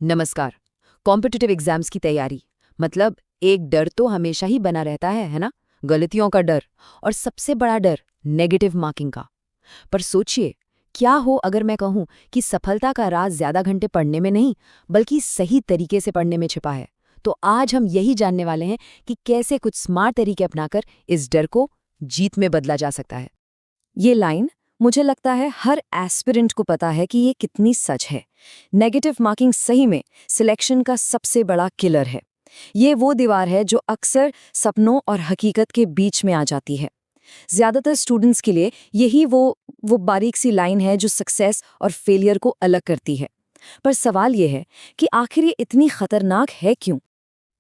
नमस्कार। Competitive exams की तैयारी मतलब एक डर तो हमेशा ही बना रहता है ना? गलतियों का डर और सबसे बड़ा डर नेगेटिव मार्किंग का। पर सोचिए, क्या हो अगर मैं कहूं कि सफलता का राज ज्यादा घंटे पढ़ने में नहीं बल्कि सही तरीके से पढ़ने में छिपा है। तो आज हम यही जानने वाले हैं कि कैसे कुछ स्मार्ट तरीके अपनाकर इस डर को जीत में बदला जा सकता है। ये लाइन मुझे लगता है हर एस्पिरेंट को पता है कि ये कितनी सच है। नेगेटिव मार्किंग सही में सिलेक्शन का सबसे बड़ा किलर है। ये वो दीवार है जो अक्सर सपनों और हकीकत के बीच में आ जाती है। ज्यादातर स्टूडेंट्स के लिए यही वो बारीक सी लाइन है जो सक्सेस और फेलियर को अलग करती है। पर सवाल ये है कि आखिर ये इतनी खतरनाक है क्यों?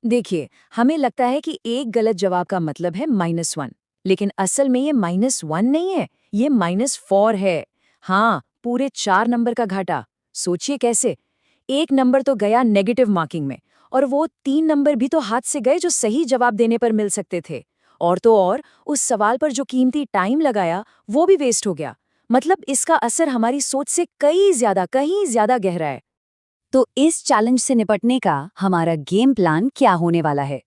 देखिए, हमें लगता है कि एक गलत जवाब का मतलब है -1, लेकिन असल में ये -1 नहीं है, ये -4 है। हाँ, पूरे 4 नंबर का घाटा। सोचिए कैसे? एक नंबर तो गया नेगेटिव मार्किंग में, और वो 3 नंबर भी तो हाथ से गए जो सही जवाब देने पर मिल सकते थे। और तो और, उस सवाल पर जो कीमती टाइम लगाया, वो भी वेस्ट हो गया। मतलब इसका असर हमारी सोच से कहीं ज्यादा गहरा है। तो इस चैलेंज से निपटने का हमारा गेम प्लान क्या होने वाला है?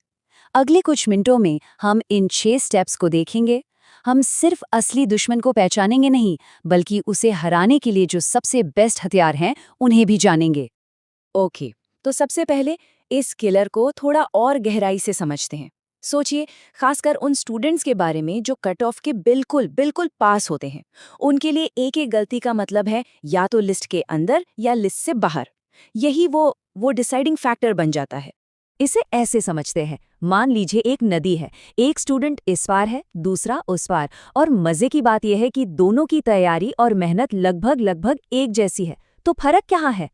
अगले कुछ मिनटों में हम इन 6 स्टेप्स को देखेंगे। हम सिर्फ असली दुश्मन को पहचानेंगे नहीं, बल्कि उसे हराने के लिए जो सबसे बेस्ट हथियार हैं, उन्हें भी जानेंगे। ओके, तो सबसे पहले इस किलर को थोड़ा और गहराई से समझते हैं। सोचिए, खासकर उन स्टूडेंट्स के बारे में जो कट ऑफ के बिल्कुल बिल्कुल पास होते हैं। उनके लिए एक एक गलती का मतलब है या तो लिस्ट के अंदर या लिस्ट से बाहर। यही वो डिसाइडिंग फैक्टर बन जाता है। इसे ऐसे समझते हैं, मान लीजिए एक नदी है, एक स्टूडेंट इस पार है, दूसरा उस पार, और मजे की बात यह है कि दोनों की तैयारी और मेहनत लगभग लगभग एक जैसी है। तो फर्क क्या है?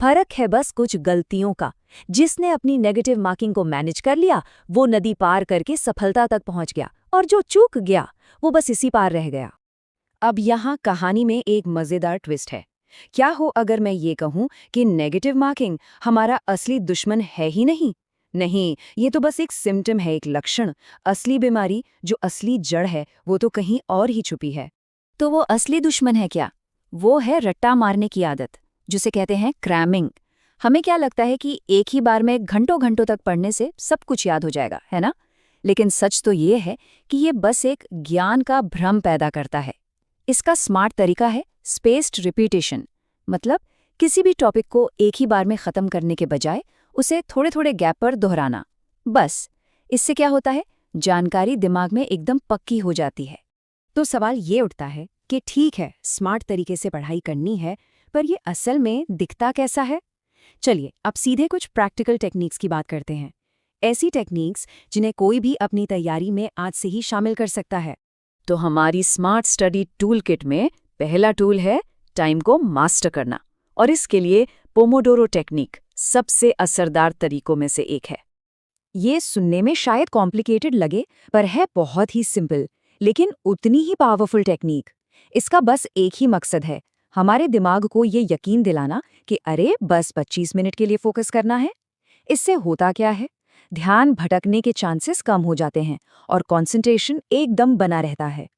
फर्क है बस कुछ गलतियों का। जिसने अपनी नेगेटिव मार्किंग को मैनेज कर लिया, वो नदी पार करके सफलता तक पहुंच गया, और जो चूक गया, वो बस इसी पार रह गया। अब यहाँ कहानी में एक मजेदार ट्विस्ट है। क्या हो अगर मैं ये कहूं कि नेगेटिव मार्किंग हमारा असली दुश्मन है ही नहीं? नहीं, ये तो बस एक सिम्टम है, एक लक्षण। असली बीमारी, जो असली जड़ है, वो तो कहीं और ही छुपी है। तो वो असली दुश्मन है क्या? वो है रट्टा मारने की आदत, जिसे कहते हैं क्रैमिंग। हमें क्या लगता है कि एक ही बार में घंटों घंटों तक पढ़ने से सब कुछ याद हो जाएगा, है ना? लेकिन सच तो ये है कि ये बस एक ज्ञान का भ्रम पैदा करता है। इसका स्मार्ट तरीका है स्पेस्ड रिपीटेशन। मतलब किसी भी टॉपिक को एक ही बार में खत्म करने के बजाय उसे थोड़े थोड़े गैप पर दोहराना। बस इससे क्या होता है, जानकारी दिमाग में एकदम पक्की हो जाती है। तो सवाल ये उठता है कि ठीक है, स्मार्ट तरीके से पढ़ाई करनी है, पर ये असल में दिखता कैसा है? चलिए अब सीधे कुछ प्रैक्टिकल टेक्निक्स की बात करते हैं। ऐसी टेक्निक्स जिन्हें कोई भी अपनी तैयारी में आज से ही शामिल कर सकता है। तो हमारी स्मार्ट स्टडी टूल किट में पहला टूल है टाइम को मास्टर करना, और इसके लिए पोमोडोरो टेक्निक सबसे असरदार तरीकों में से एक है। ये सुनने में शायद कॉम्प्लिकेटेड लगे, पर है बहुत ही सिंपल, लेकिन उतनी ही पावरफुल टेक्निक। इसका बस एक ही मकसद है, हमारे दिमाग को ये यकीन दिलाना कि अरे बस 25 मिनट के लिए फोकस करना है। इससे होता क्या है, ध्यान भटकने के चांसेस कम हो जाते हैं और कंसंट्रेशन एकदम बना रहता है।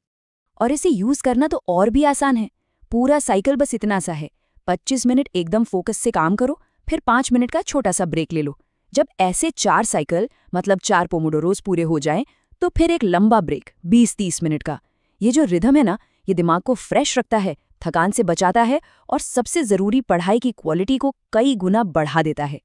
और इसे यूज करना तो और भी आसान है। पूरा साइकिल बस इतना सा है, 25 मिनट एकदम फोकस से काम करो, फिर 5 मिनट का छोटा सा ब्रेक ले लो। जब ऐसे 4 साइकिल मतलब 4 पोमोडोरोस पूरे हो जाएं, तो फिर एक लंबा ब्रेक 20-30 मिनट का। ये जो रिदम है ना, ये दिमाग को फ्रेश रखता है, थकान से बचाता है, और सबसे जरूरी पढ़ाई की क्वालिटी को कई गुना बढ़ा देता है।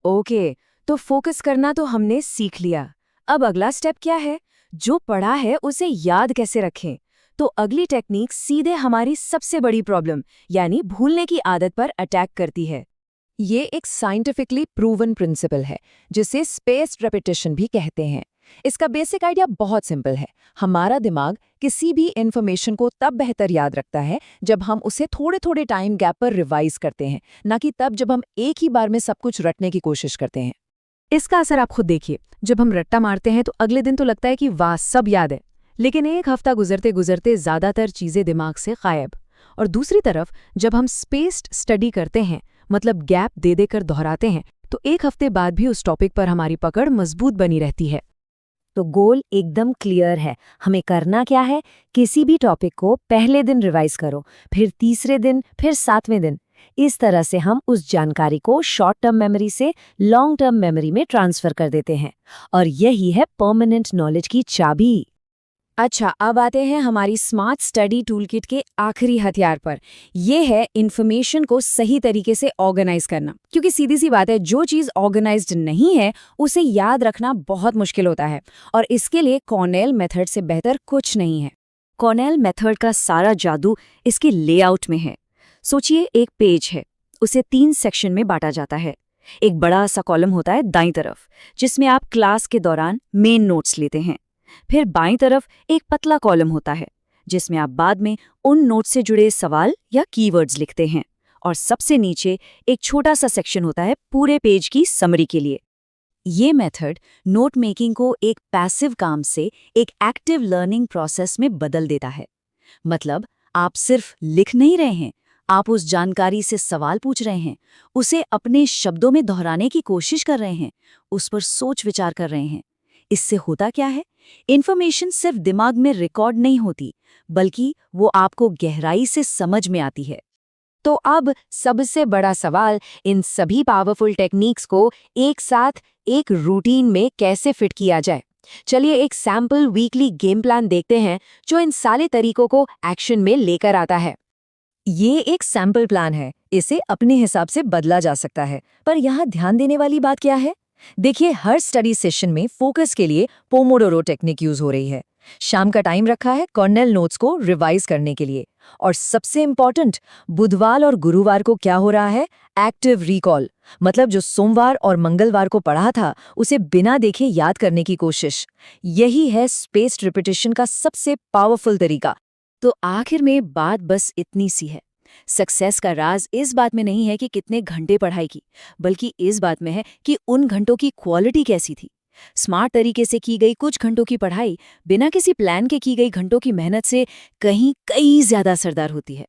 ओके, तो फोकस करना तो हमने सीख लिया। अब अगला स्टेप क्या है? जो पढ़ा है उसे याद कैसे रखें? तो अगली टेक्निक सीधे हमारी सबसे बड़ी प्रॉब्लम यानी भूलने की आदत पर अटैक करती है। ये एक साइंटिफिकली प्रूवन प्रिंसिपल है, जिसे स्पेस्ड रेपिटेशन भी कहते हैं। इसका बेसिक आइडिया बहुत सिंपल है। हमारा दिमाग किसी भी इंफॉर्मेशन को तब बेहतर याद रखता है जब हम उसे थोड़े थोड़े टाइम गैप पर रिवाइज करते हैं, ना कि तब जब हम एक ही बार में सब कुछ रटने की कोशिश करते हैं। इसका असर आप खुद देखिए। जब हम रट्टा मारते हैं तो अगले दिन तो लगता है कि वाह सब याद है, लेकिन एक हफ्ता गुजरते गुजरते ज्यादातर चीजें दिमाग से गायब। और दूसरी तरफ जब हम स्पेस्ड स्टडी करते हैं, मतलब गैप दे देकर दोहराते हैं, तो एक हफ्ते बाद भी उस टॉपिक पर हमारी पकड़ मजबूत बनी रहती है। तो गोल एकदम क्लियर है। हमें करना क्या है, किसी भी टॉपिक को पहले दिन रिवाइज करो, फिर तीसरे दिन, फिर 7वें दिन। इस तरह से हम उस जानकारी को शॉर्ट टर्म मेमोरी से लॉन्ग टर्म मेमोरी में ट्रांसफर कर देते हैं और यही है परमानेंट नॉलेज की चाबी। अच्छा, अब आते हैं हमारी स्मार्ट स्टडी टूलकिट के आखिरी हथियार पर। ये है इन्फॉर्मेशन को सही तरीके से ऑर्गेनाइज करना। क्योंकि सीधी सी बात है, जो चीज़ ऑर्गेनाइज्ड नहीं है उसे याद रखना बहुत मुश्किल होता है, और इसके लिए कॉर्नेल मेथड से बेहतर कुछ नहीं है। कॉर्नेल मेथड का सारा जादू इसके लेआउट में है। सोचिए, एक पेज है, उसे 3 सेक्शन में बांटा जाता है। एक बड़ा सा कॉलम होता है दाईं तरफ, जिसमें आप क्लास के दौरान मेन नोट्स लेते हैं। फिर बाईं तरफ एक पतला कॉलम होता है, जिसमें आप बाद में उन नोट्स से जुड़े सवाल या कीवर्ड्स लिखते हैं। और सबसे नीचे एक छोटा सा सेक्शन होता है पूरे पेज की समरी के लिए। ये मेथड नोट मेकिंग को एक पैसिव काम से एक एक्टिव लर्निंग प्रोसेस में बदल देता है। मतलब आप सिर्फ लिख नहीं रहे हैं, आप उस जानकारी से सवाल पूछ रहे हैं, उसे अपने शब्दों में दोहराने की कोशिश कर रहे हैं, उस पर सोच विचार कर रहे हैं। इससे होता क्या है? इन्फॉर्मेशन सिर्फ दिमाग में रिकॉर्ड नहीं होती, बल्कि वो आपको गहराई से समझ में आती है। तो अब सबसे बड़ा सवाल, इन सभी पावरफुल टेक्निक्स को एक साथ एक रूटीन में कैसे फिट किया जाए। चलिए एक सैम्पल वीकली गेम प्लान देखते हैं जो इन सारे तरीकों को एक्शन में लेकर आता है। ये एक सैम्पल प्लान है, इसे अपने हिसाब से बदला जा सकता है। पर यहाँ ध्यान देने वाली बात क्या है? देखिए, हर स्टडी सेशन में फोकस के लिए पोमोडोरो टेक्निक यूज हो रही है। शाम का टाइम रखा है कॉर्नेल नोट्स को रिवाइज करने के लिए। और सबसे इंपॉर्टेंट, बुधवार और गुरुवार को क्या हो रहा है? Active recall. मतलब जो सोमवार और मंगलवार को पढ़ा था उसे बिना देखे याद करने की कोशिश। यही है स्पेस्ड रिपीटिशन का सबसे पावरफुल तरीका। तो आखिर में बात बस इतनी सी है, सक्सेस का राज इस बात में नहीं है कि कितने घंटे पढ़ाई की, बल्कि इस बात में है कि उन घंटों की क्वालिटी कैसी थी। स्मार्ट तरीके से की गई कुछ घंटों की पढ़ाई बिना किसी प्लान के की गई घंटों की मेहनत से कहीं कई ज्यादा असरदार होती है।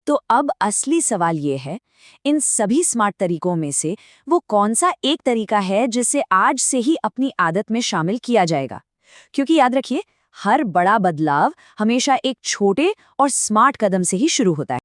तो अब असली सवाल ये है, इन सभी स्मार्ट तरीकों में से वो कौन सा एक तरीका है जिसे आज से ही अपनी आदत में शामिल किया जाएगा? क्योंकि याद रखिए, हर बड़ा बदलाव हमेशा एक छोटे और स्मार्ट कदम से ही शुरू होता है।